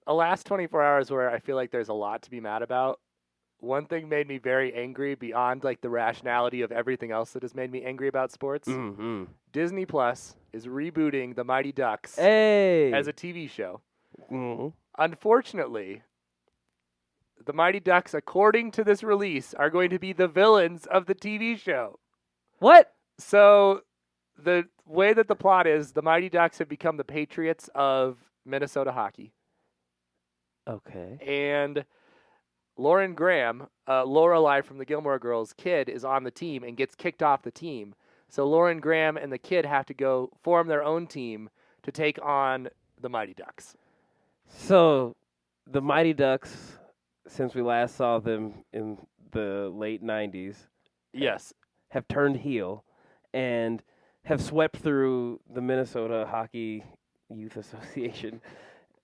a last 24 hours where I feel like there's a lot to be mad about. One thing made me very angry beyond like the rationality of everything else that has made me angry about sports. Mm-hmm. Disney Plus is rebooting The Mighty Ducks Hey. as a TV show. Mm-hmm. Unfortunately, The Mighty Ducks, according to this release, are going to be the villains of the TV show. What? So the way that the plot is, the Mighty Ducks have become the Patriots of Minnesota hockey. Okay. And Lauren Graham, Lorelai from the Gilmore Girls kid, is on the team and gets kicked off the team. So Lauren Graham and the kid have to go form their own team to take on the Mighty Ducks. So, the Mighty Ducks, since we last saw them in the late 90s, Yes. have turned heel and have swept through the Minnesota Hockey Youth Association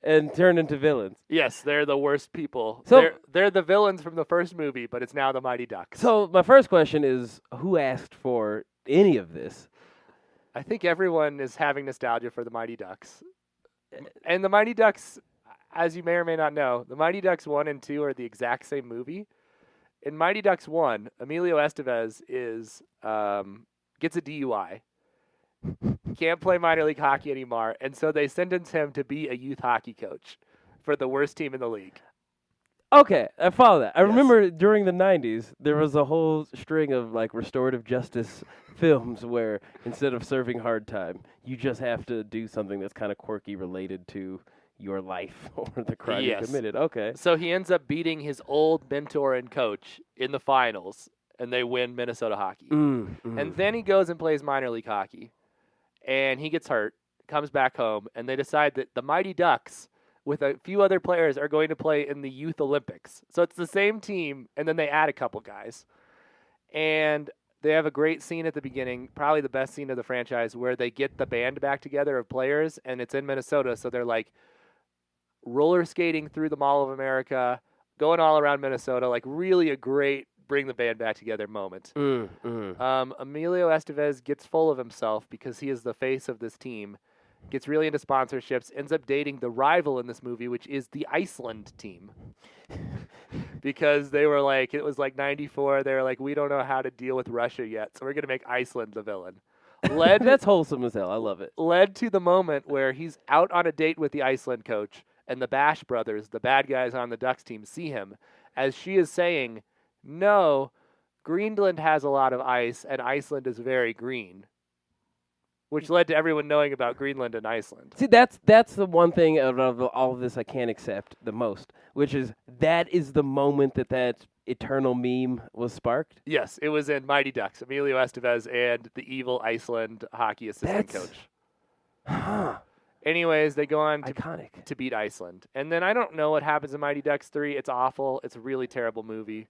and turned into villains. Yes, they're the worst people. So- they're the villains from the first movie, but it's now the Mighty Ducks. So, my first question is, who asked for any of this? I think everyone is having nostalgia for the Mighty Ducks. And the Mighty Ducks, as you may or may not know, the Mighty Ducks 1 and 2 are the exact same movie. In Mighty Ducks 1, Emilio Estevez gets a DUI. Can't play minor league hockey anymore, and so they sentence him to be a youth hockey coach for the worst team in the league. Okay, I follow that. I Yes. remember during the 90s, there was a whole string of like restorative justice films where instead of serving hard time, you just have to do something that's kind of quirky related to your life or the crime Yes. you committed. Okay. So he ends up beating his old mentor and coach in the finals, and they win Minnesota hockey. And then he goes and plays minor league hockey, and he gets hurt, comes back home, and they decide that the Mighty Ducks, with a few other players, are going to play in the Youth Olympics. So it's the same team, and then they add a couple guys. And they have a great scene at the beginning, probably the best scene of the franchise, where they get the band back together of players, and it's in Minnesota, so they're like roller skating through the Mall of America, going all around Minnesota, like really a great bring the band back together moment. Emilio Estevez gets full of himself because he is the face of this team, gets really into sponsorships, ends up dating the rival in this movie, which is the Iceland team. Because they were like, it was like 94, they were like, we don't know how to deal with Russia yet, so we're going to make Iceland the villain. That's wholesome as hell. I love it. Led to the moment where he's out on a date with the Iceland coach, and the Bash brothers, the bad guys on the Ducks team, see him as she is saying, no, Greenland has a lot of ice, and Iceland is very green. Which led to everyone knowing about Greenland and Iceland. See, that's the one thing out of all of this I can't accept the most, which is that is the moment that eternal meme was sparked. Yes, it was in Mighty Ducks, Emilio Estevez and the evil Iceland hockey assistant coach. Huh. Anyways, they go on Iconic. to beat Iceland. And then I don't know what happens in Mighty Ducks 3. It's awful. It's a really terrible movie.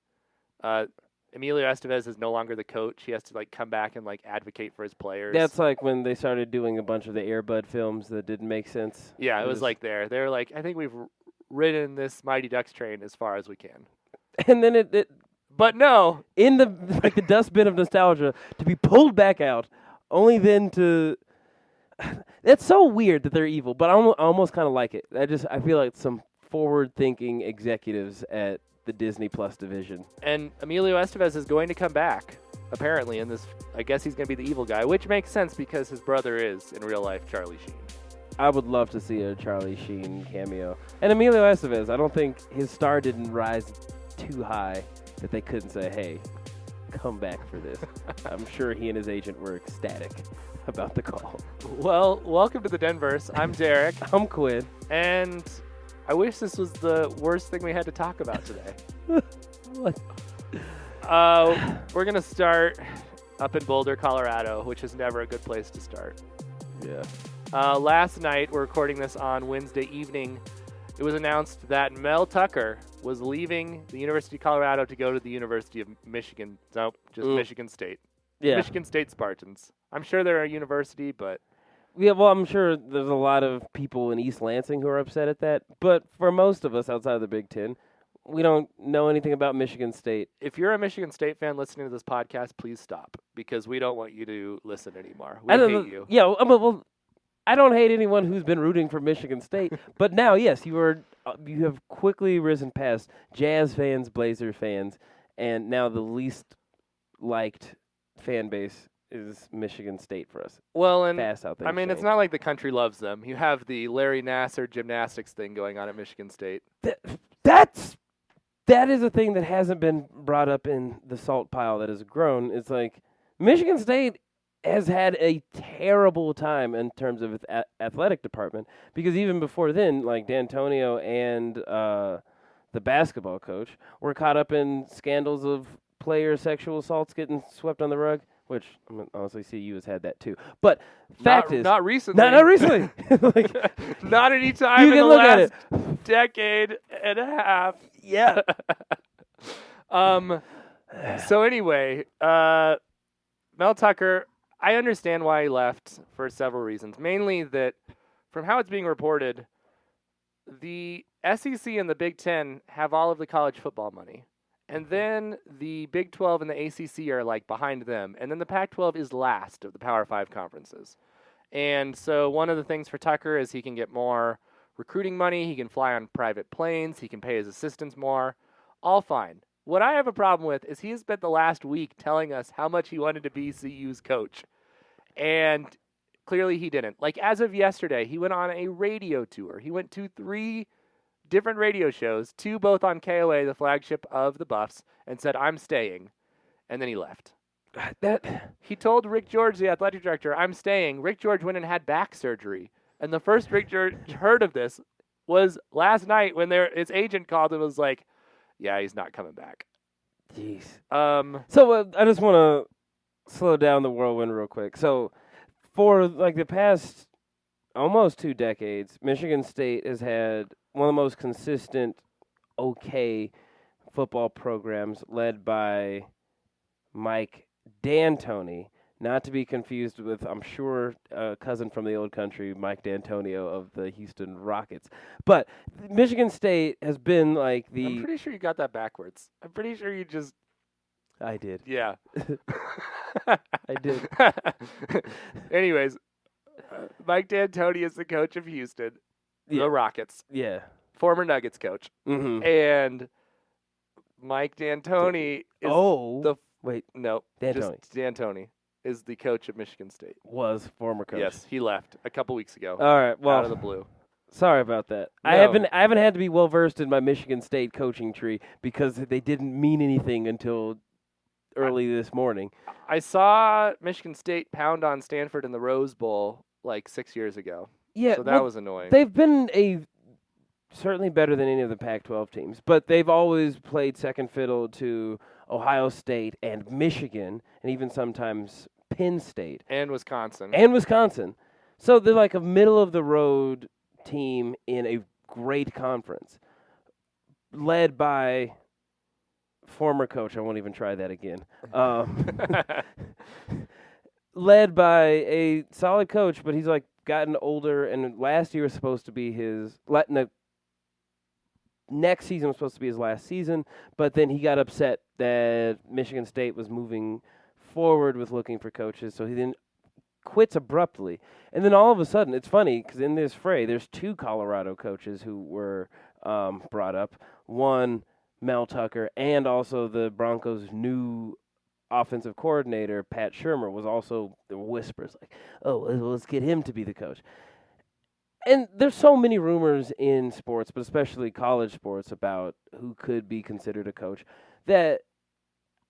Emilio Estevez is no longer the coach. He has to like come back and like advocate for his players. That's like when they started doing a bunch of the Air Bud films that didn't make sense. Yeah, it was like there. They were like, I think we've ridden this Mighty Ducks train as far as we can. And then it But no, in the like the dustbin of nostalgia to be pulled back out, only then to. That's so weird that they're evil, but I almost kind of like it. I feel like some forward-thinking executives at the Disney Plus division. and Emilio Estevez is going to come back, apparently, in this. I guess he's going to be the evil guy, which makes sense because his brother is, in real life, Charlie Sheen. I would love to see a Charlie Sheen cameo. And Emilio Estevez, I don't think his star didn't rise too high that they couldn't say, hey, come back for this. I'm sure he and his agent were ecstatic about the call. Well, welcome to the Denverse. I'm Derek, I'm Quinn. and I wish this was the worst thing we had to talk about today. What? We're going to start up in Boulder, Colorado, which is never a good place to start. Yeah. Last night, we're recording this on Wednesday evening, it was announced that Mel Tucker was leaving the University of Colorado to go to the University of Michigan. Nope, just Michigan State. Yeah. Michigan State Spartans. I'm sure they're a university, but... Yeah, well, I'm sure there's a lot of people in East Lansing who are upset at that. But for most of us outside of the Big Ten, we don't know anything about Michigan State. If you're a Michigan State fan listening to this podcast, please stop, because we don't want you to listen anymore. We hate you. Yeah, well, I don't hate anyone who's been rooting for Michigan State. But now, yes, you are you have quickly risen past Jazz fans, Blazer fans, and now the least liked fan base is Michigan State for us. Well, and Fast how things I mean, it's change. not like the country loves them. You have the Larry Nassar gymnastics thing going on at Michigan State. That is a thing that hasn't been brought up in the salt pile that has grown. It's like Michigan State has had a terrible time in terms of its athletic department because even before then, like D'Antonio and the basketball coach were caught up in scandals of player sexual assaults getting swept on the rug. Which I mean, honestly, CU has had that too. But fact is, not recently. not recently. Like, not any time you in can the look at last it. decade and a half. Yeah. So anyway, Mel Tucker, I understand why he left for several reasons. Mainly that, from how it's being reported, the SEC and the Big Ten have all of the college football money. And then the Big 12 and the ACC are like behind them. And then the Pac-12 is last of the Power 5 conferences. And so one of the things for Tucker is he can get more recruiting money. He can fly on private planes. He can pay his assistants more. All fine. What I have a problem with is he has spent the last week telling us how much he wanted to be CU's coach. And clearly he didn't. Like as of yesterday, he went on a radio tour. He went to 3 different radio shows, 2 both on KOA, the flagship of the Buffs, and said, I'm staying. And then he left. He told Rick George, the athletic director, I'm staying. Rick George went and had back surgery. And the first Rick George heard of this was last night when his agent called and was like, yeah, he's not coming back. Jeez. So I just want to slow down the whirlwind real quick. So for like the past almost 2 decades, Michigan State has had one of the most consistent, okay football programs led by Mike D'Antoni, not to be confused with, I'm sure, a cousin from the old country, Mike D'Antonio of the Houston Rockets. But Michigan State has been like the... I'm pretty sure you got that backwards. I'm pretty sure you just... I did. Yeah. I did. Anyways, Mike D'Antoni is the coach of Houston, the Rockets. Yeah. Former Nuggets coach. Mm-hmm. And Mike D'Antoni is Wait. No. D'Antoni. Just D'Antoni is the coach of Michigan State. Was former coach. Yes, he left a couple weeks ago. All right. Well, out of the blue. Sorry about that. No. I haven't had to be well versed in my Michigan State coaching tree because they didn't mean anything until early this morning. I saw Michigan State pound on Stanford in the Rose Bowl like 6 years ago. Yeah, so that was annoying. They've been certainly better than any of the Pac-12 teams, but they've always played second fiddle to Ohio State and Michigan, and even sometimes Penn State. And Wisconsin. So they're like a middle-of-the-road team in a great conference, led by former coach. I won't even try that again. Led by a solid coach, but he's like gotten older, and last year was supposed to be his next season was supposed to be his last season, but then he got upset that Michigan State was moving forward with looking for coaches, so he then quits abruptly. And then all of a sudden, it's funny because in this fray, there's 2 Colorado coaches who were brought up. One, Mel Tucker, and also the Broncos' new offensive coordinator, Pat Shurmur, was also the whispers like, oh, let's get him to be the coach. And there's so many rumors in sports, but especially college sports, about who could be considered a coach that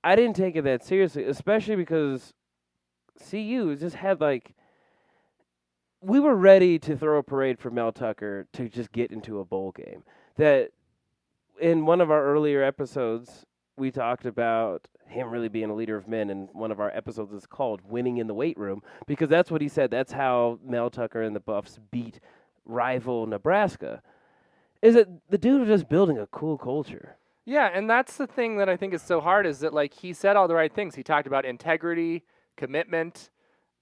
I didn't take it that seriously, especially because CU just had we were ready to throw a parade for Mel Tucker to just get into a bowl game. That in one of our earlier episodes, we talked about him really being a leader of men, and one of our episodes is called Winning in the Weight Room, because that's what he said. That's how Mel Tucker and the Buffs beat rival Nebraska, is that the dude was just building a cool culture. Yeah, and that's the thing that I think is so hard, is that he said all the right things. He talked about integrity, commitment,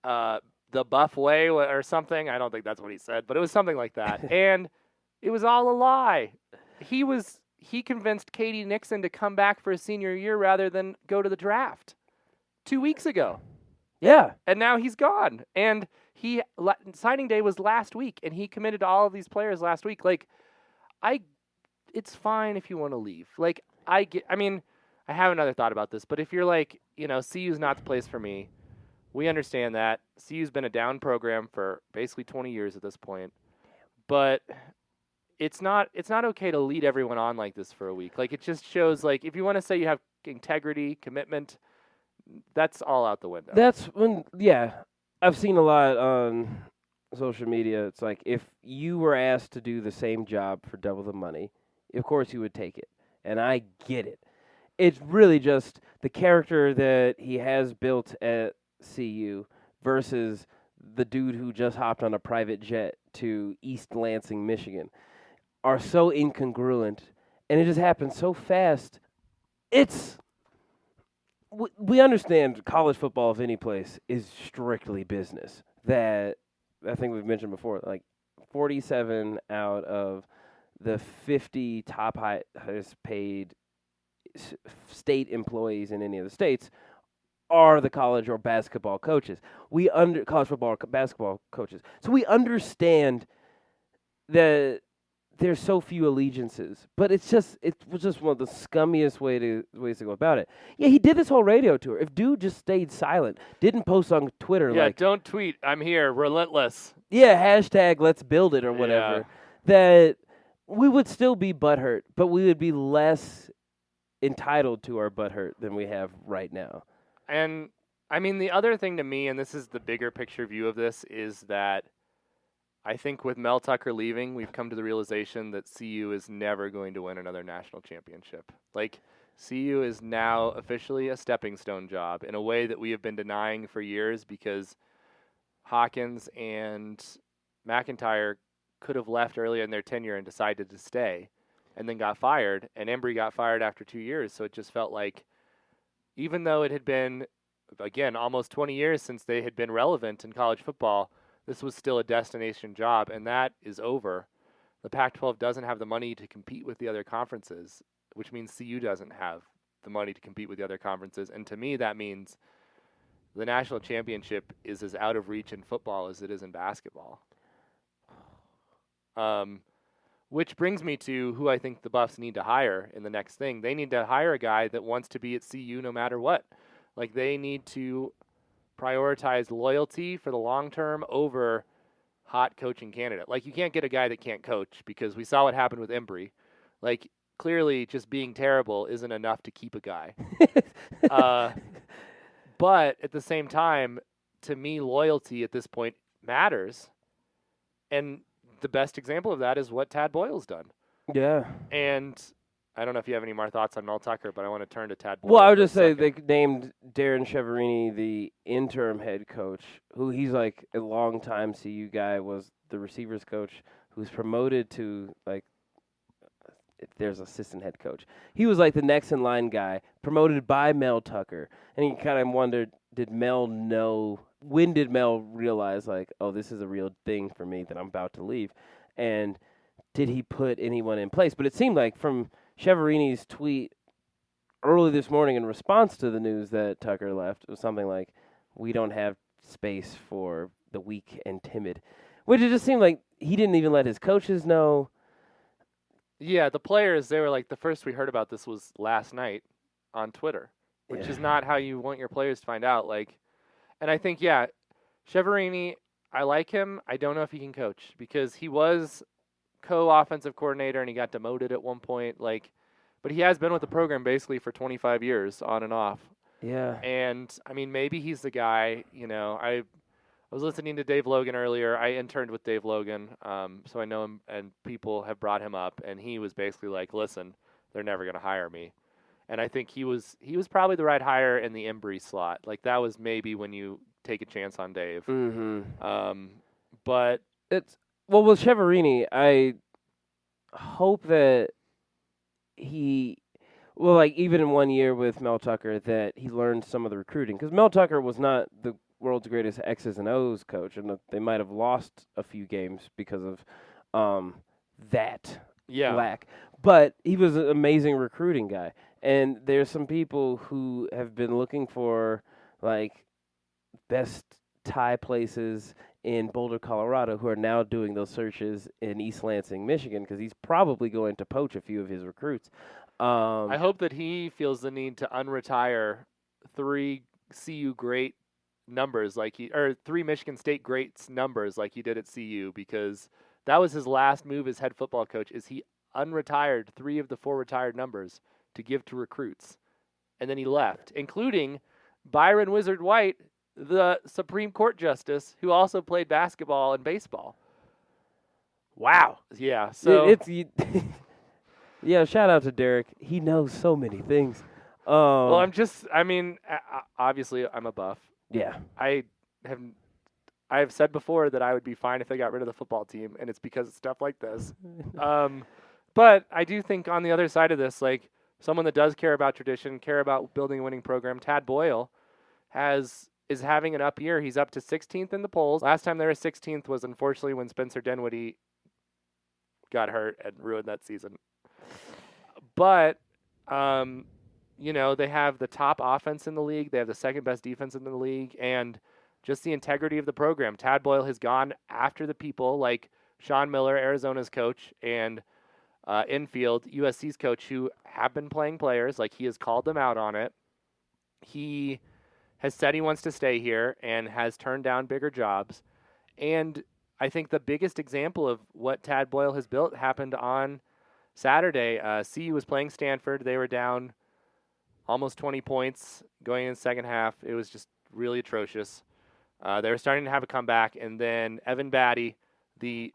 the Buff way or something. I don't think that's what he said, but it was something like that. And it was all a lie. He convinced Katie Nixon to come back for his senior year rather than go to the draft 2 weeks ago. Yeah. And now he's gone. And signing day was last week, and he committed to all of these players last week. I it's fine if you want to leave. Like I mean, I have another thought about this, but if you're like, CU's not the place for me, we understand that. CU's been a down program for basically 20 years at this point. But it's not okay to lead everyone on like this for a week. Like it just shows like if you want to say you have integrity, commitment, that's all out the window. That's when, I've seen a lot on social media. It's like if you were asked to do the same job for double the money, of course you would take it. And I get it. It's really just the character that he has built at CU versus the dude who just hopped on a private jet to East Lansing, Michigan, are so incongruent, and it just happens so fast. We understand college football, if any place, is strictly business. That I think we've mentioned before, like 47 out of the 50 top highest paid state employees in any of the states are the college or basketball coaches. College football or basketball coaches. So we understand that there's so few allegiances, but it was just one of the scummiest ways to go about it. Yeah, he did this whole radio tour. If dude just stayed silent, didn't post on Twitter, don't tweet, I'm here, relentless. Yeah, hashtag let's build it or whatever, that we would still be butthurt, but we would be less entitled to our butthurt than we have right now. And, I mean, the other thing to me, and this is the bigger picture view of this, is that I think with Mel Tucker leaving, we've come to the realization that CU is never going to win another national championship. Like, CU is now officially a stepping stone job in a way that we have been denying for years because Hawkins and McIntyre could have left earlier in their tenure and decided to stay and then got fired, and Embry got fired after 2 years, so it just felt like even though it had been, again, almost 20 years since they had been relevant in college football, this was still a destination job, and that is over. The Pac-12 doesn't have the money to compete with the other conferences, which means CU doesn't have the money to compete with the other conferences, and to me that means the national championship is as out of reach in football as it is in basketball. Which brings me to who I think the Buffs need to hire in the next thing. They need to hire a guy that wants to be at CU no matter what. Like, they need to prioritize loyalty for the long term over hot coaching candidate. Like, you can't get a guy that can't coach because we saw what happened with Embry. Like, clearly just being terrible isn't enough to keep a guy. But at the same time, to me, loyalty at this point matters. And the best example of that is what Tad Boyle's done. Yeah. And I don't know if you have any more thoughts on Mel Tucker, but I want to turn to Tad Boyle. Well, I would just say they named Darren Cheverini the interim head coach, who he's like a long-time CU guy, was the receivers coach, who's promoted to, like, if there's assistant head coach. He was like the next in line guy, promoted by Mel Tucker. And he kind of wondered, when did Mel realize, like, oh, this is a real thing for me that I'm about to leave? And did he put anyone in place? But it seemed like from Cheverini's tweet early this morning in response to the news that Tucker left, it was something like, we don't have space for the weak and timid. Which it just seemed like he didn't even let his coaches know. Yeah, the players, they were like, the first we heard about this was last night on Twitter, which is not how you want your players to find out. Like, and I think, Cheverini, I like him. I don't know if he can coach because he was co-offensive coordinator and he got demoted at one point. Like, but he has been with the program basically for 25 years on and off. Yeah. And, I mean, maybe he's the guy, I was listening to Dave Logan earlier. I interned with Dave Logan, so I know him, and people have brought him up, and he was basically like, listen, they're never going to hire me. And I think he was probably the right hire in the Embry slot. Like, that was maybe when you take a chance on Dave. Mm-hmm. But with Cheverini, I hope that even in 1 year with Mel Tucker, that he learned some of the recruiting. Because Mel Tucker was not the world's greatest X's and O's coach, and they might have lost a few games because of that lack. But he was an amazing recruiting guy. And there's some people who have been looking for, like, best tie places in Boulder, Colorado, who are now doing those searches in East Lansing, Michigan, because he's probably going to poach a few of his recruits. I hope that he feels the need to unretire 3 CU great numbers or 3 Michigan State greats numbers like he did at CU, because that was his last move as head football coach. Is he unretired 3 of the 4 retired numbers to give to recruits, and then he left, including Byron Wizard White, the Supreme Court justice, who also played basketball and baseball. Wow. Yeah. So yeah. Shout out to Derek. He knows so many things. Well, obviously I'm a buff. Yeah. I have said before that I would be fine if they got rid of the football team, and it's because of stuff like this. But I do think on the other side of this, like, someone that does care about tradition, care about building a winning program, Tad Boyle is having an up year. He's up to 16th in the polls. Last time they were 16th was unfortunately when Spencer Dinwiddie got hurt and ruined that season. But they have the top offense in the league. They have the second best defense in the league, and just the integrity of the program. Tad Boyle has gone after the people like Sean Miller, Arizona's coach, and Infield, USC's coach, who have been playing players. Like, he has called them out on it. He has said he wants to stay here and has turned down bigger jobs. And I think the biggest example of what Tad Boyle has built happened on Saturday. CU was playing Stanford. They were down almost 20 points going in the second half. It was just really atrocious. They were starting to have a comeback, and then Evan Batty, the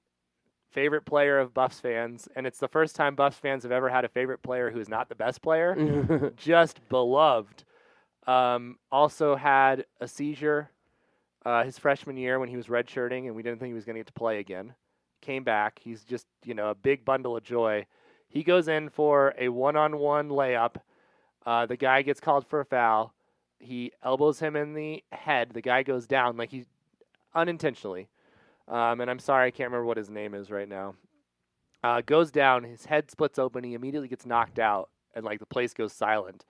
favorite player of Buffs fans, and it's the first time Buffs fans have ever had a favorite player who is not the best player, just beloved. Also had a seizure his freshman year when he was redshirting, and we didn't think he was going to get to play again. Came back. He's just, a big bundle of joy. He goes in for a one-on-one layup. The guy gets called for a foul. He elbows him in the head. The guy goes down, like, he unintentionally. And I'm sorry, I can't remember what his name is right now. Goes down. His head splits open. He immediately gets knocked out, and, like, the place goes silent.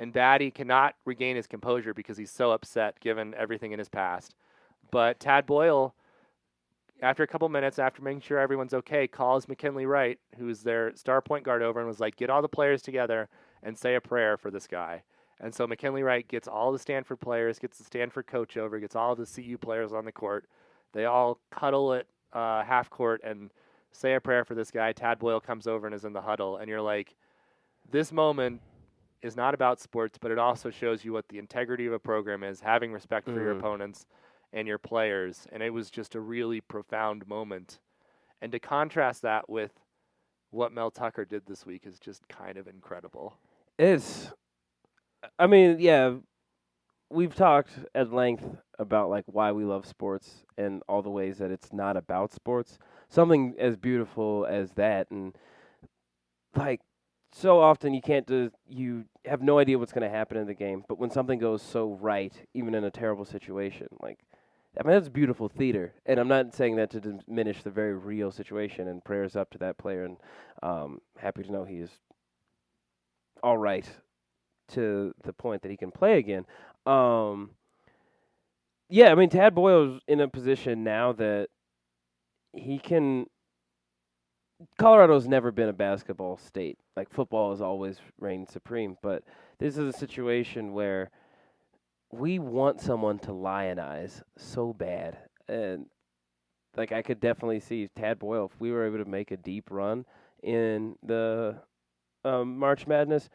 And Batty cannot regain his composure because he's so upset given everything in his past. But Tad Boyle, after a couple minutes, after making sure everyone's okay, calls McKinley Wright, who's their star point guard, over and was like, get all the players together and say a prayer for this guy. And so McKinley Wright gets all the Stanford players, gets the Stanford coach over, gets all the CU players on the court. They all cuddle at half court and say a prayer for this guy. Tad Boyle comes over and is in the huddle. And you're like, this moment is not about sports, but it also shows you what the integrity of a program is, having respect for your opponents and your players. And it was just a really profound moment. And to contrast that with what Mel Tucker did this week is just kind of incredible. We've talked at length about, like, why we love sports and all the ways that it's not about sports. Something as beautiful as that, and, like, so often you have no idea what's going to happen in the game, but when something goes so right, even in a terrible situation, like, that's beautiful theater. And I'm not saying that to diminish the very real situation, and prayers up to that player, and happy to know he is all right to the point that he can play again. Tad Boyle's in a position now that he can. Colorado's never been a basketball state. Like, football has always reigned supreme, but this is a situation where we want someone to lionize so bad. And, like, I could definitely see Tad Boyle, if we were able to make a deep run in the March Madness,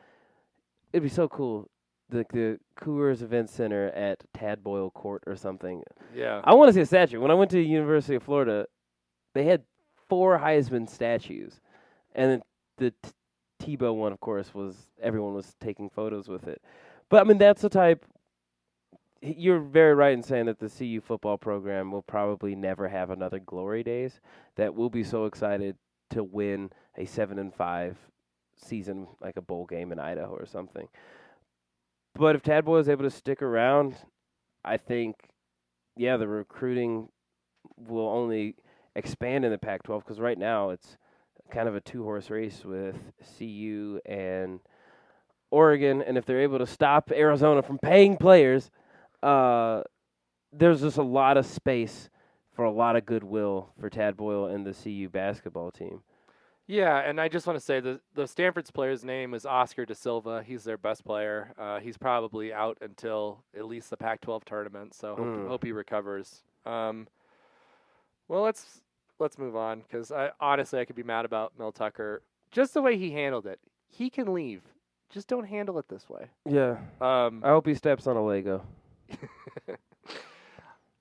it'd be so cool. The Coors Event Center at Tad Boyle Court or something. Yeah. I want to see a statue. When I went to the University of Florida, they had 4 Heisman statues, and the Tebow one, of course, everyone was taking photos with it. But that's the type. You're very right in saying that the CU football program will probably never have another glory days. That we'll be so excited to win a 7-5 season, like a bowl game in Idaho or something. But if Tad Boyle is able to stick around, I think, the recruiting will only expand in the Pac-12, because right now it's kind of a 2-horse race with CU and Oregon, and if they're able to stop Arizona from paying players, there's just a lot of space for a lot of goodwill for Tad Boyle and the CU basketball team. Yeah, and I just want to say the Stanford's player's name is Oscar Da Silva. He's their best player. He's probably out until at least the Pac-12 tournament, so hope he recovers. Well, let's move on because honestly I could be mad about Mel Tucker just the way he handled it. He can leave. Just don't handle it this way. Yeah. I hope he steps on a Lego.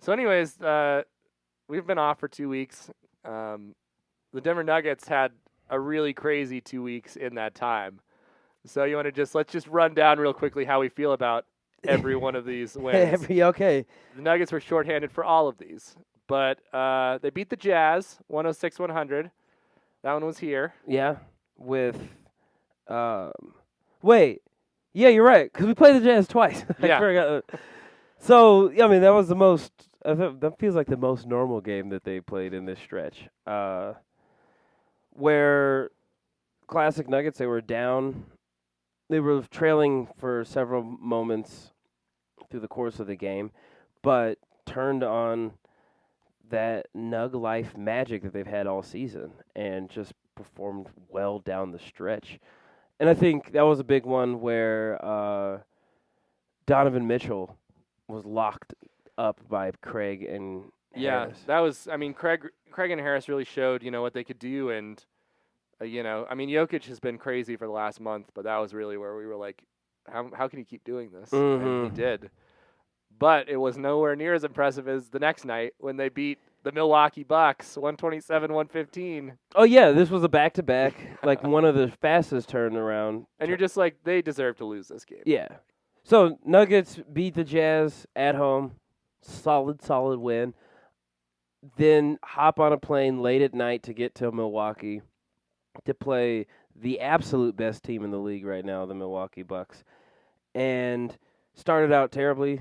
So, anyways, we've been off for 2 weeks. The Denver Nuggets had a really crazy 2 weeks in that time. So you want to let's just run down real quickly how we feel about every one of these wins. Okay. The Nuggets were shorthanded for all of these, but they beat the Jazz 106-100. That one was here. Yeah, with wait. Yeah, you're right, because we played the Jazz twice. Yeah. I forgot. So, I mean, that was the most, that feels like the most normal game that they played in this stretch. Where classic Nuggets, they were down. They were trailing for several moments through the course of the game, but turned on that Nug life magic that they've had all season and just performed well down the stretch. And I think that was a big one where Donovan Mitchell was locked up by Craig and Harris. That was, I mean, Craig and Harris really showed, what they could do. And, I mean, Jokic has been crazy for the last month, but that was really where we were like, how can he keep doing this? Mm-hmm. And he did. But it was nowhere near as impressive as the next night when they beat the Milwaukee Bucks 127-115. Oh, yeah, this was a back-to-back, like one of the fastest turnaround. And you're just like, they deserve to lose this game. Yeah. So, Nuggets beat the Jazz at home. Solid win. Then hop on a plane late at night to get to Milwaukee to play the absolute best team in the league right now, the Milwaukee Bucks. And started out terribly.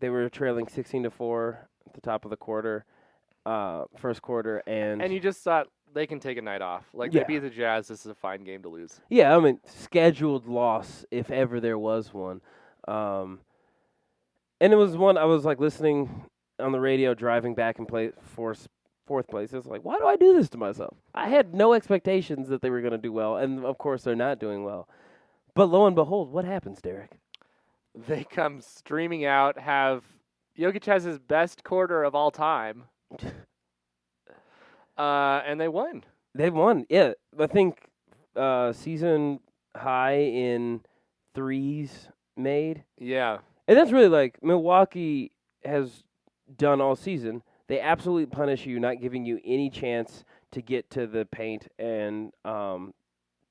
They were trailing 16-4 at the top of the quarter, first quarter. And you just thought they can take a night off. Like, Yeah. they beat the Jazz. This is a fine game to lose. Yeah, I mean, scheduled loss if ever there was one. And it was one I was like listening on the radio, driving back and fourth place. It's like, why do I do this to myself? I had no expectations that they were going to do well, and of course they're not doing well. But lo and behold, what happens, Derek? They come streaming out. Jokic has his best quarter of all time, and they won. They won. Yeah, I think season high in threes made. Yeah. And that's really like Milwaukee has done all season. They absolutely punish you, not giving you any chance to get to the paint and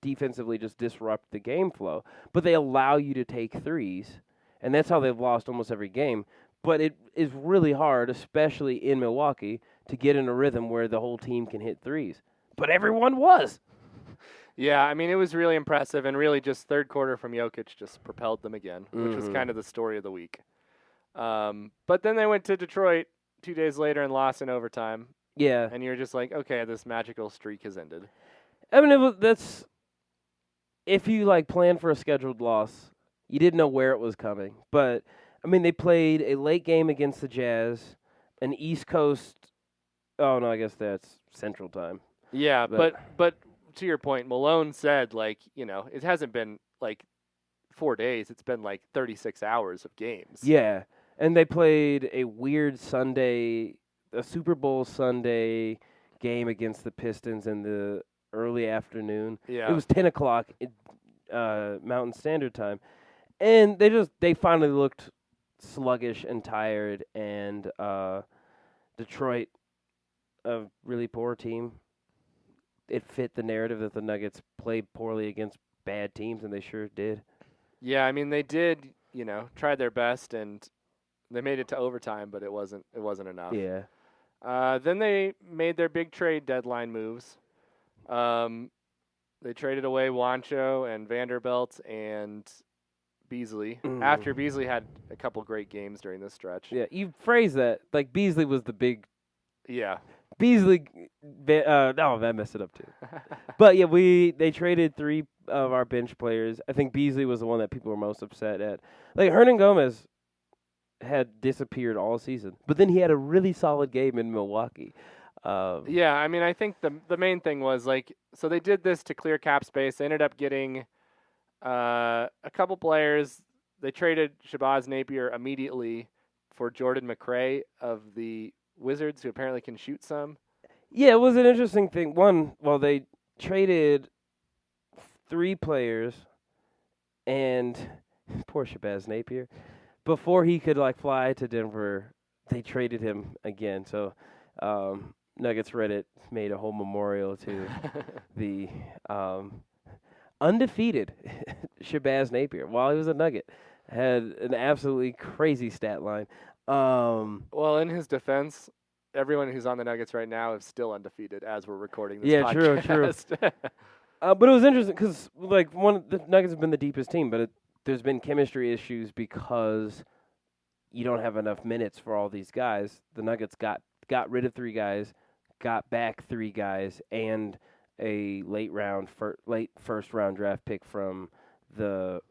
defensively just disrupt the game flow. But they allow you to take threes, and that's how they've lost almost every game. But it is really hard, especially in Milwaukee, to get in a rhythm where the whole team can hit threes. But everyone was. Yeah, I mean, it was really impressive, and really just third quarter from Jokic just propelled them again, which was kind of the story of the week. But then they went to Detroit 2 days later and lost in overtime. Yeah. And you're just like, okay, this magical streak has ended. I mean, that's if you like plan for a scheduled loss, you didn't know where it was coming. But I mean, they played a late game against the Jazz, an East Coast. Oh no, I guess that's Central Time. Yeah, but to your point, Malone said it hasn't been like 4 days. It's been like 36 hours of games. Yeah, and they played a weird Sunday, a Super Bowl Sunday game against the Pistons in the early afternoon. Yeah. It was 10 o'clock Mountain Standard Time. And they finally looked sluggish and tired, and Detroit, a really poor team. It fit the narrative that the Nuggets played poorly against bad teams, and they sure did. Yeah, I mean, they did, try their best, and they made it to overtime, but it wasn't enough. Yeah. Then they made their big trade deadline moves. They traded away Wancho and Vanderbilt and Beasley after Beasley had a couple great games during this stretch. Yeah, you phrase that like Beasley was the big. Yeah. Beasley, I messed it up too. But yeah, they traded 3 of our bench players. I think Beasley was the one that people were most upset at. Like Hernan Gomez had disappeared all season. But then he had a really solid game in Milwaukee. Yeah, I mean, I think the main thing was, like, so they did this to clear cap space. They ended up getting a couple players. They traded Shabazz Napier immediately for Jordan McRae of the Wizards, who apparently can shoot some. Yeah, it was an interesting thing. One, they traded 3 players, and poor Shabazz Napier, before he could fly to Denver, they traded him again. So Nuggets Reddit made a whole memorial to the undefeated Shabazz Napier while he was a Nugget. Had an absolutely crazy stat line. Well, in his defense, everyone who's on the Nuggets right now is still undefeated as we're recording this Yeah, podcast. true. But it was interesting because the Nuggets have been the deepest team, but there's been chemistry issues because you don't have enough minutes for all these guys. The Nuggets got rid of 3 guys, got back 3 guys, and a late first round draft pick from the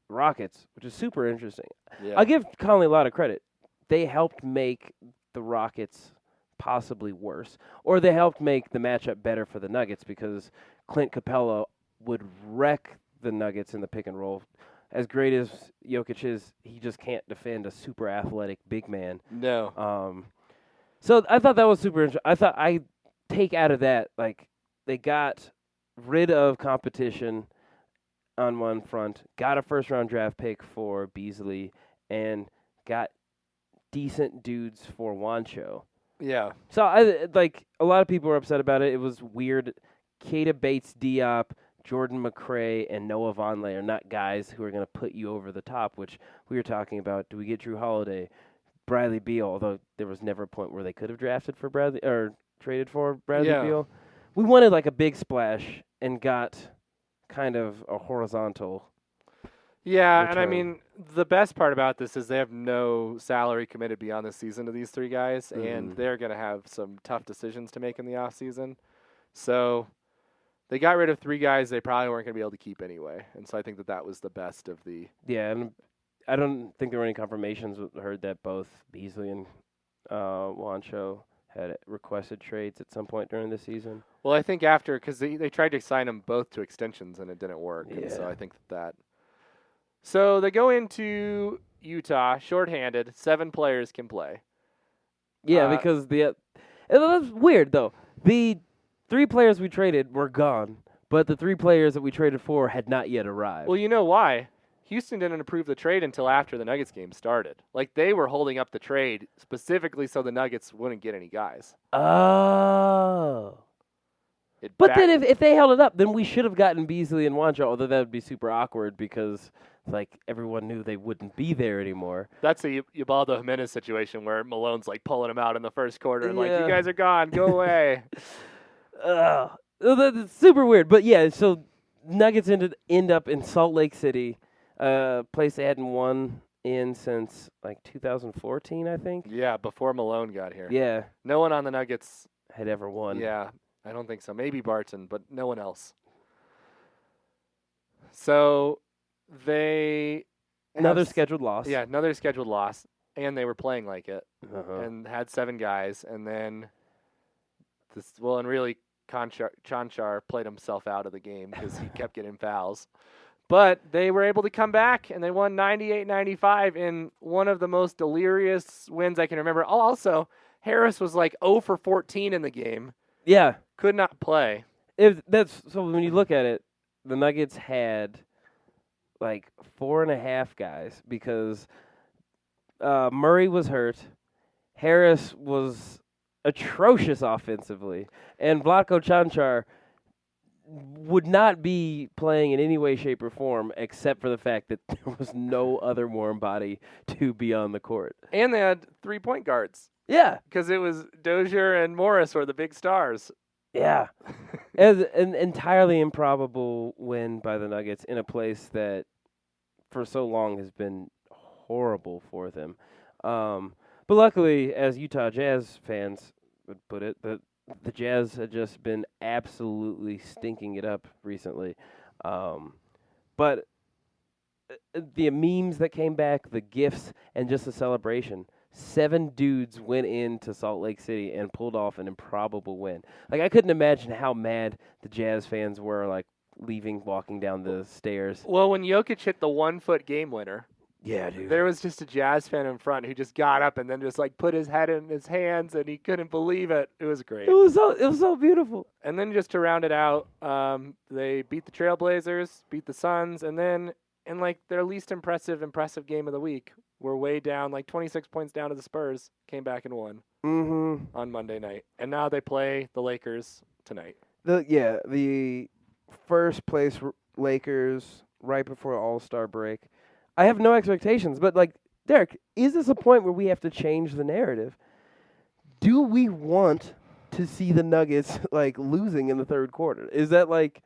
Rockets, which is super interesting. Yeah. I'll give Conley a lot of credit. They helped make the Rockets possibly worse, or they helped make the matchup better for the Nuggets because Clint Capella would wreck the Nuggets in the pick and roll. As great as Jokic is, he just can't defend a super athletic big man. No. So I thought that was super interesting. I take out of that, they got rid of competition on one front, got a first-round draft pick for Beasley, and got decent dudes for Wancho. Yeah. So a lot of people were upset about it. It was weird. Keita Bates-Diop, Jordan McRae, and Noah Vonleh are not guys who are going to put you over the top, which we were talking about. Do we get Drew Holiday, Bradley Beal? Although there was never a point where they could have drafted for Bradley or traded for Bradley Beal. We wanted a big splash and got kind of a horizontal. Yeah, return. and I mean, the best part about this is they have no salary committed beyond the season to these 3 guys, and they're going to have some tough decisions to make in the offseason. So they got rid of 3 guys they probably weren't going to be able to keep anyway, and so I think that was the best of the... Yeah, and I don't think there were any confirmations. Heard that both Beasley and Wancho had requested trades at some point during the season. Well, I think after, because they tried to sign them both to extensions, and it didn't work, Yeah. and so I think that... So they go into Utah shorthanded. 7 players can play. Yeah, because it was weird though. The 3 players we traded were gone, but the 3 players that we traded for had not yet arrived. Well, you know why? Houston didn't approve the trade until after the Nuggets game started. They were holding up the trade specifically so the Nuggets wouldn't get any guys. Oh. But then if they held it up, then we should have gotten Beasley and Wancho, although that would be super awkward because everyone knew they wouldn't be there anymore. That's a Ubaldo Jimenez situation where Malone's pulling him out in the first quarter and you guys are gone, go away. That's super weird. But yeah, so Nuggets end up in Salt Lake City, a place they hadn't won in since 2014, I think. Yeah, before Malone got here. Yeah. No one on the Nuggets had ever won. Yeah, I don't think so. Maybe Barton, but no one else. So they... Another scheduled loss. Yeah, another scheduled loss. And they were playing like it. Uh-huh. And had 7 guys. And then... and really, Chanchar played himself out of the game because he kept getting fouls. But they were able to come back, and they won 98-95 in one of the most delirious wins I can remember. Also, Harris was 0 for 14 in the game. Yeah. Could not play. So when you look at it, the Nuggets had 4.5 guys because Murray was hurt. Harris was atrocious offensively. And Vlatko Chanchar would not be playing in any way, shape, or form except for the fact that there was no other warm body to be on the court. And they had 3 point guards. Yeah. Because it was Dozier and Morris were the big stars. Yeah. As an entirely improbable win by the Nuggets in a place that for so long has been horrible for them. But luckily, as Utah Jazz fans would put it, the Jazz had just been absolutely stinking it up recently. But the memes that came back, the gifts, and just the celebration. 7 dudes went into Salt Lake City and pulled off an improbable win. Like, I couldn't imagine how mad the Jazz fans were, like, walking down the stairs. Well, when Jokic hit the 1-foot game winner, Yeah, dude. there was just a Jazz fan in front who just got up and then just like put his head in his hands and he couldn't believe it. It was great. It was so beautiful. And then just to round it out, they beat the Trailblazers, beat the Suns, and then in like their least impressive game of the week, were way down, like 26 points down to the Spurs, came back and won on Monday night. And now they play the Lakers tonight. The first place Lakers right before All-Star break. I have no expectations, but like, Derek, is this a point where we have to change the narrative? Do we want to see the Nuggets like losing in the third quarter? Is that like,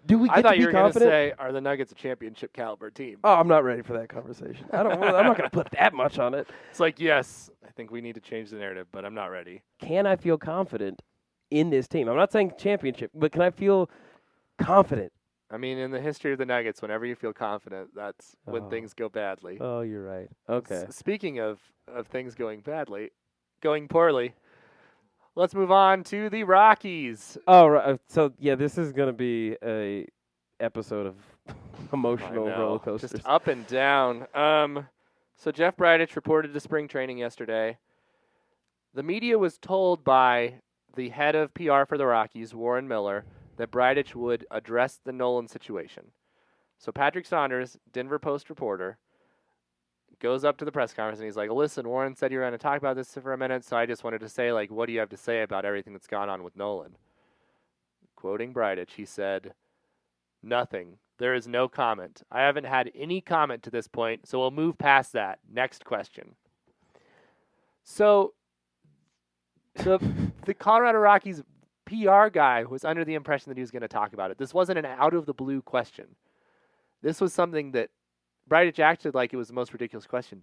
do we get I thought to be you were going to confident? say, are the Nuggets a championship caliber team? Oh, I'm not ready for that conversation. I'm not going to put that much on it. It's like, yes, I think we need to change the narrative, but I'm not ready. Can I feel confident in this team? I'm not saying championship, but can I feel confident? I mean, in the history of the Nuggets, whenever you feel confident, that's when things go badly. Oh, you're right. Okay. Speaking of things going poorly, let's move on to the Rockies. Oh, right. So yeah, this is gonna be a episode of emotional roller coasters. Just up and down. So Jeff Bridich reported to spring training yesterday. The media was told by the head of PR for the Rockies, Warren Miller, that Bridich would address the Nolan situation. So Patrick Saunders, Denver Post reporter, goes up to the press conference and he's like, listen, Warren said you were going to talk about this for a minute, so I just wanted to say, like, what do you have to say about everything that's gone on with Nolan? Quoting Bridich, he said, nothing. There is no comment. I haven't had any comment to this point, so we'll move past that. Next question. So the Colorado Rockies PR guy was under the impression that he was going to talk about it. This wasn't an out-of-the-blue question. This was something that Bridich acted like it was the most ridiculous question.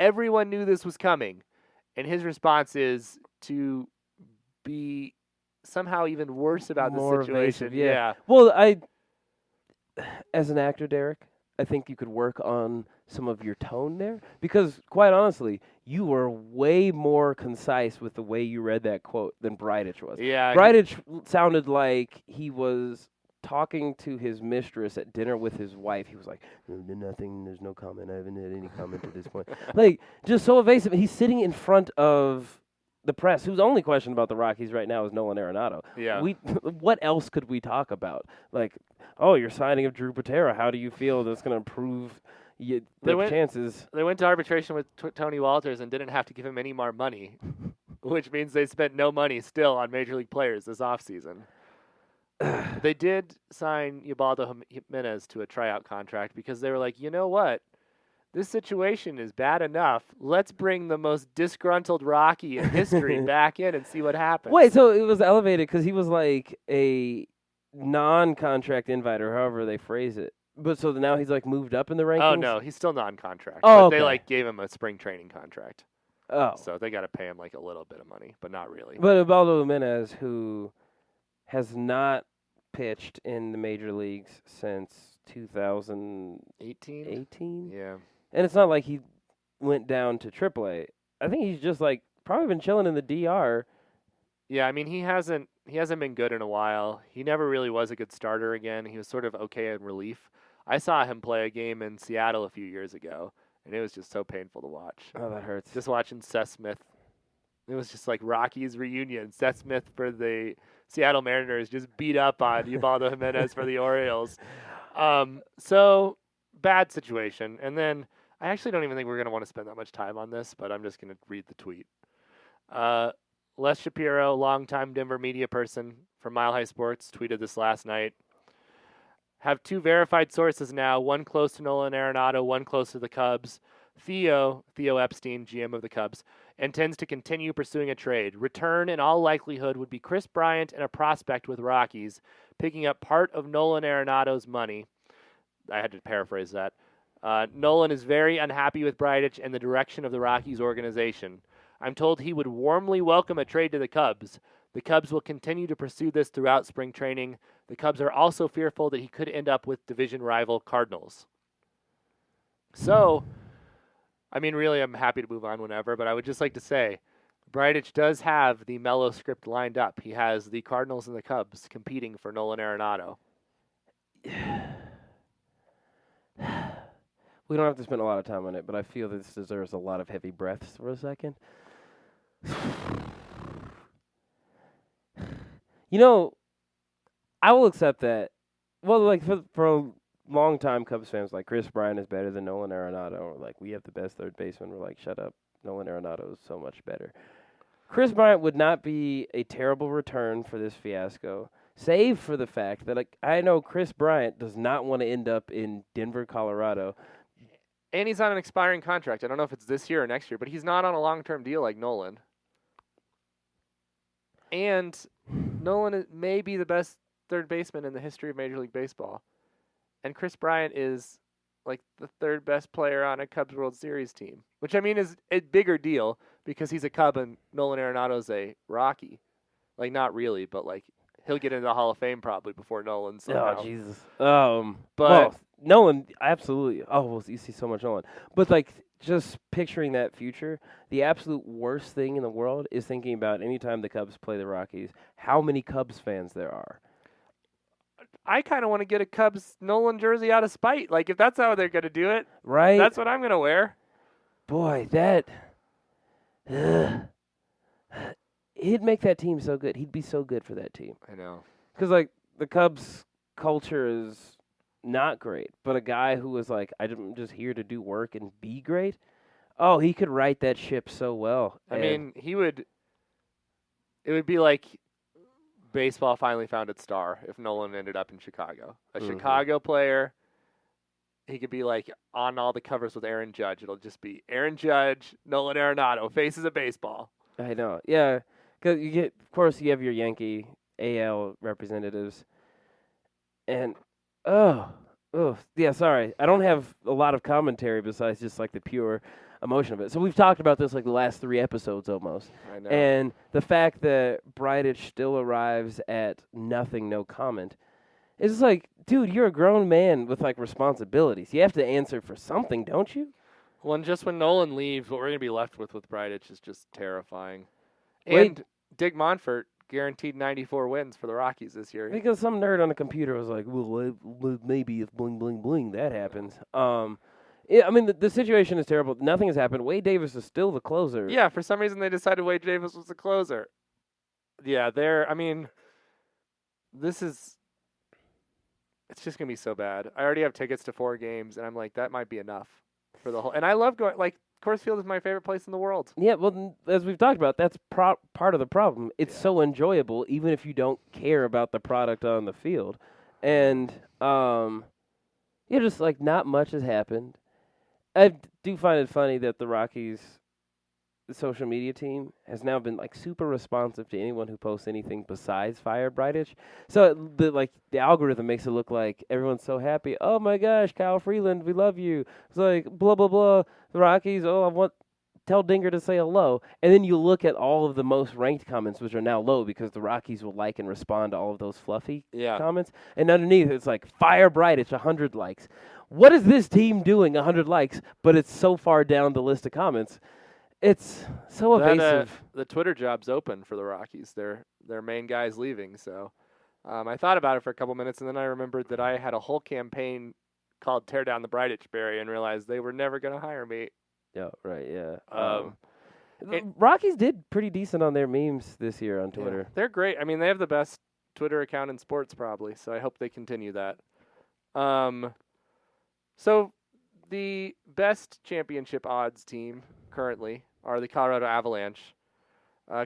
Everyone knew this was coming, and his response is to be somehow even worse about the situation. Evasive, yeah. Well, as an actor, Derek, I think you could work on some of your tone there, because quite honestly, you were way more concise with the way you read that quote than Bridich was. Yeah, Bridich sounded like he was talking to his mistress at dinner with his wife. He was like, nothing, there's no comment, I haven't had any comment at this point. Like, just so evasive. He's sitting in front of the press, whose only question about the Rockies right now is Nolan Arenado. Yeah. What else could we talk about? Like, oh, you're signing of Drew Patera. How do you feel that's going to improve the chances? They went to arbitration with Tony Walters and didn't have to give him any more money, which means they spent no money still on Major League players this offseason. They did sign Ubaldo Jimenez to a tryout contract because they were like, you know what? This situation is bad enough. Let's bring the most disgruntled Rocky in history back in and see what happens. Wait, so it was elevated because he was like a non-contract invite, or however they phrase it. But so now he's like moved up in the rankings? Oh, no, he's still non-contract. Oh, but okay. They like gave him a spring training contract. Oh. So they got to pay him like a little bit of money, but not really. But Ubaldo Jimenez, who has not pitched in the major leagues since 2018? 18? Yeah. And it's not like he went down to AAA. I think he's just like probably been chilling in the DR. Yeah, I mean he hasn't been good in a while. He never really was a good starter again. He was sort of okay in relief. I saw him play a game in Seattle a few years ago, and it was just so painful to watch. Oh, that hurts. Just watching Seth Smith. It was just like Rockies reunion. Seth Smith for the Seattle Mariners just beat up on Ubaldo Jimenez for the Orioles. So bad situation. And then I actually don't even think we're going to want to spend that much time on this, but I'm just going to read the tweet. Les Shapiro, longtime Denver media person from Mile High Sports, tweeted this last night. Have 2 verified sources now, one close to Nolan Arenado, one close to the Cubs. Theo Epstein, GM of the Cubs, intends to continue pursuing a trade. Return, in all likelihood, would be Chris Bryant and a prospect with Rockies, picking up part of Nolan Arenado's money. I had to paraphrase that. Nolan is very unhappy with Bridich and the direction of the Rockies organization. I'm told he would warmly welcome a trade to the Cubs. The Cubs will continue to pursue this throughout spring training. The Cubs are also fearful that he could end up with division rival Cardinals. So, I mean, really, I'm happy to move on whenever, but I would just like to say, Bridich does have the Mello script lined up. He has the Cardinals and the Cubs competing for Nolan Arenado. We don't have to spend a lot of time on it, but I feel this deserves a lot of heavy breaths for a second. You know, I will accept that. Well, like for a long time, Cubs fans like Chris Bryant is better than Nolan Arenado, or like we have the best third baseman. We're like, shut up, Nolan Arenado is so much better. Chris Bryant would not be a terrible return for this fiasco, save for the fact that like I know Chris Bryant does not want to end up in Denver, Colorado. And he's on an expiring contract. I don't know if it's this year or next year, but he's not on a long-term deal like Nolan. And Nolan may be the best third baseman in the history of Major League Baseball. And Chris Bryant is like the third best player on a Cubs World Series team, which I mean is a bigger deal because he's a Cub and Nolan Arenado's a Rocky. Like, not really, but like he'll get into the Hall of Fame probably before Nolan somehow. Oh, Jesus. But well, Nolan, absolutely. Oh, well, you see so much Nolan. But, like, just picturing that future, the absolute worst thing in the world is thinking about any time the Cubs play the Rockies, how many Cubs fans there are. I kind of want to get a Cubs Nolan jersey out of spite. Like, if that's how they're going to do it, right? That's what I'm going to wear. Boy, he'd make that team so good. He'd be so good for that team. I know. Because, like, the Cubs culture is not great, but a guy who was like, I'm just here to do work and be great, oh, he could right that ship so well. I mean, it would be like baseball finally found its star if Nolan ended up in Chicago. A Chicago player, he could be like on all the covers with Aaron Judge. It'll just be Aaron Judge, Nolan Arenado, faces of baseball. I know, yeah, because of course, you have your Yankee AL representatives, and yeah, sorry, I don't have a lot of commentary besides just like the pure emotion of it. So we've talked about this like the last 3 episodes almost, I know. and the fact that Bridich still arrives at nothing, no comment. It's just like, dude, you're a grown man with like responsibilities. You have to answer for something, don't you? Well, and just when Nolan leaves, what we're going to be left with Bridich is just terrifying. Wait. And Dick Monfort guaranteed 94 wins for the Rockies this year. Because some nerd on the computer was like, well, maybe if bling, bling, bling, that happens. Yeah, I mean, the situation is terrible. Nothing has happened. Wade Davis is still the closer. Yeah, for some reason they decided Wade Davis was the closer. Yeah, it's just going to be so bad. I already have tickets to 4 games, and I'm like, that might be enough for the whole. And I love going, like, Coors Field is my favorite place in the world. Yeah, well, as we've talked about, that's part of the problem. It's so enjoyable, even if you don't care about the product on the field. And, just like not much has happened. I do find it funny that the Rockies' social media team has now been like super responsive to anyone who posts anything besides fire Bridich. So the algorithm makes it look like everyone's so happy. Oh my gosh, Kyle Freeland, we love you. It's like blah blah blah. The Rockies. Oh, tell Dinger to say hello. And then you look at all of the most ranked comments, which are now low because the Rockies will like and respond to all of those fluffy comments. And underneath it's like fire Bridich, 100 likes. What is this team doing? 100 likes, but it's so far down the list of comments. It's so evasive. The Twitter job's open for the Rockies. Their main guy's leaving. So I thought about it for a couple minutes, and then I remembered that I had a whole campaign called Tear Down the Bridich Berry and realized they were never going to hire me. Yeah, right, yeah. Rockies did pretty decent on their memes this year on Twitter. Yeah, they're great. I mean, they have the best Twitter account in sports probably, so I hope they continue that. So the best championship odds team currently are the Colorado Avalanche.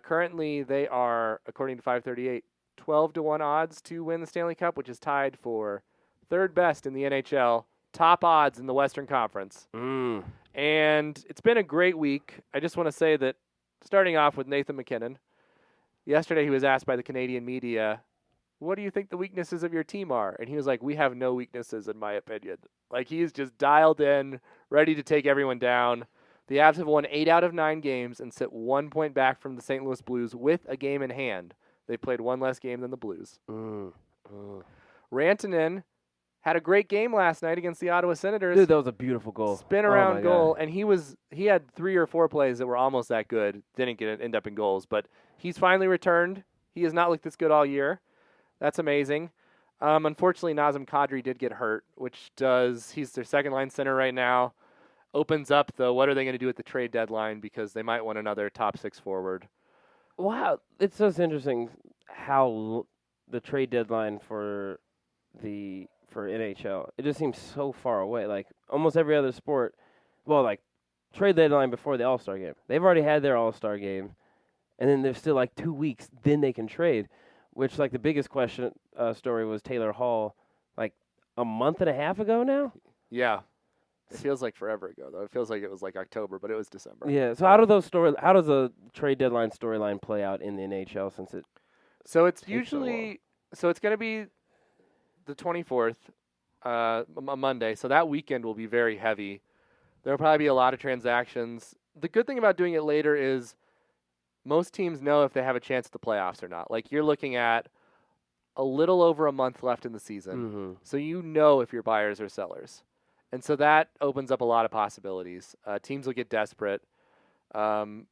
Currently, they are, according to 538, 12-1 odds to win the Stanley Cup, which is tied for third best in the NHL, top odds in the Western Conference. And it's been a great week. I just want to say that starting off with Nathan MacKinnon, yesterday he was asked by the Canadian media, what do you think the weaknesses of your team are? And he was like, we have no weaknesses, in my opinion. Like, he's just dialed in, ready to take everyone down. The Avs have won 8 out of 9 games and sit 1 point back from the St. Louis Blues with a game in hand. They played one less game than the Blues. Rantanen had a great game last night against the Ottawa Senators. Dude, that was a beautiful goal. Spin around goal, and he had 3 or 4 plays that were almost that good. Didn't end up in goals, but he's finally returned. He has not looked this good all year. That's amazing. Unfortunately, Nazem Kadri did get hurt, he's their second line center right now. Opens up what are they going to do at the trade deadline, because they might want another top 6 forward. Wow, it's just interesting how the trade deadline for NHL, it just seems so far away. Like almost every other sport, like trade deadline before the All-Star game. They've already had their All-Star game, and then there's still like 2 weeks, then they can trade. Which, like, the biggest story was Taylor Hall, like a month and a half ago now. Yeah, it feels like forever ago though. It feels like it was like October, but it was December. Yeah. So how does the trade deadline storyline play out in the NHL since it? So it's usually it's going to be the 24th, a Monday. So that weekend will be very heavy. There'll probably be a lot of transactions. The good thing about doing it later is most teams know if they have a chance at the playoffs or not. Like, you're looking at a little over a month left in the season, so you know if you're buyers or sellers. And so that opens up a lot of possibilities. Teams will get desperate. So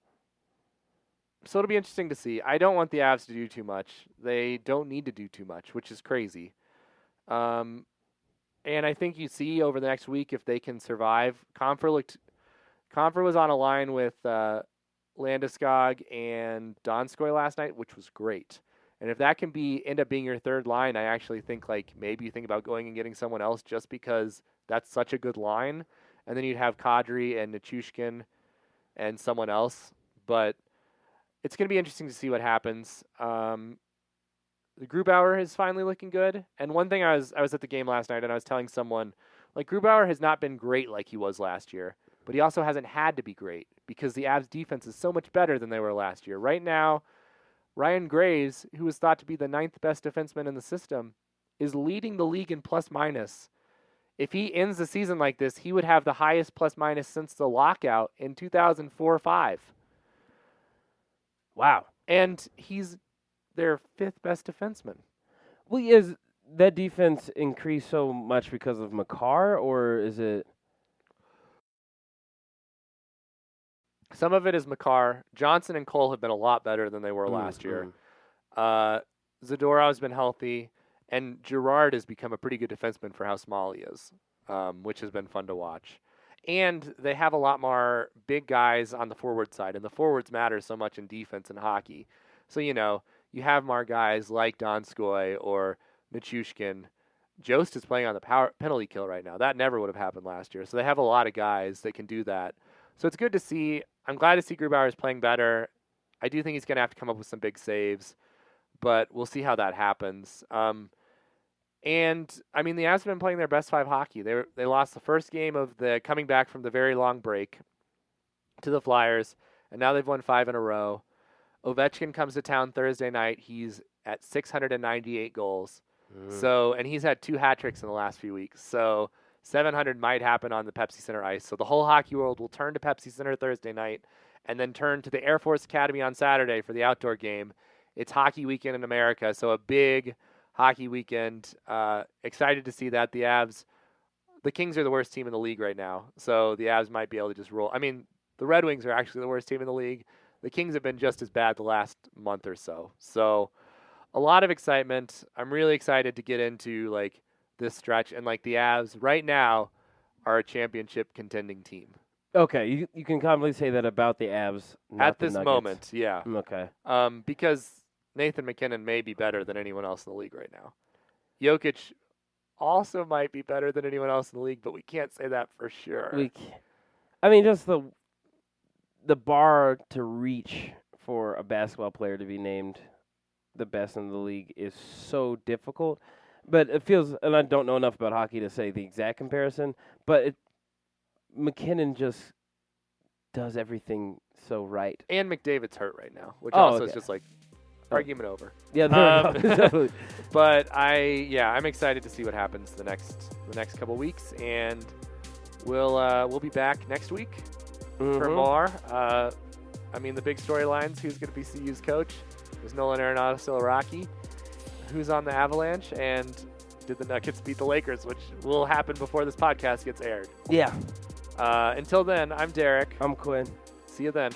it'll be interesting to see. I don't want the Avs to do too much. They don't need to do too much, which is crazy. And I think you see over the next week if they can survive. Comfer was on a line with Landeskog and Donskoy last night, which was great. And if that can end up being your third line, I actually think maybe you think about going and getting someone else just because that's such a good line. And then you'd have Kadri and Nichushkin and someone else. But it's going to be interesting to see what happens. The Grubauer is finally looking good. And one thing I was at the game last night and I was telling someone, Grubauer has not been great like he was last year. But he also hasn't had to be great because the Avs defense is so much better than they were last year. Right now, Ryan Graves, who was thought to be the 9th best defenseman in the system, is leading the league in plus-minus. If he ends the season like this, he would have the highest plus-minus since the lockout in 2004-05. Wow. And he's their 5th best defenseman. Well, is that defense increased so much because of Makar, or is it... Some of it is Makar. Johnson and Cole have been a lot better than they were last year. Zadorov's been healthy, and Girard has become a pretty good defenseman for how small he is, which has been fun to watch. And they have a lot more big guys on the forward side, and the forwards matter so much in defense and hockey. So, you have more guys like Donskoy or Nichushkin. Jost is playing on the penalty kill right now. That never would have happened last year. So they have a lot of guys that can do that. So it's good to see. I'm glad to see Grubauer is playing better. I do think he's going to have to come up with some big saves, but we'll see how that happens. And, the Avs have been playing their best 5 hockey. They lost the first game of the coming back from the very long break to the Flyers, and now they've won 5 in a row. Ovechkin comes to town Thursday night. He's at 698 goals. So, and he's had 2 hat tricks in the last few weeks. So 700 might happen on the Pepsi Center ice. So the whole hockey world will turn to Pepsi Center Thursday night and then turn to the Air Force Academy on Saturday for the outdoor game. It's hockey weekend in America, so a big hockey weekend. Excited to see that. The Kings are the worst team in the league right now, so the Avs might be able to just roll. The Red Wings are actually the worst team in the league. The Kings have been just as bad the last month or so. So a lot of excitement. I'm really excited to get into, this stretch, and the Avs right now are a championship contending team. Okay, you can confidently say that about the Avs at this Nuggets. moment, yeah. Okay. Because Nathan McKinnon may be better than anyone else in the league right now. Jokic also might be better than anyone else in the league, but we can't say that for sure. Just the bar to reach for a basketball player to be named the best in the league is so difficult. But it feels, and I don't know enough about hockey to say the exact comparison, but McKinnon just does everything so right. And McDavid's hurt right now, which is just argument over. Yeah, there But I'm excited to see what happens the next couple weeks, and we'll be back next week for more. The big storylines: who's going to be CU's coach? Is Nolan Arenado still a Rocky? Who's on the Avalanche, and did the Nuggets beat the Lakers, which will happen before this podcast gets aired. Yeah. Until then, I'm Derek. I'm Quinn. See you then.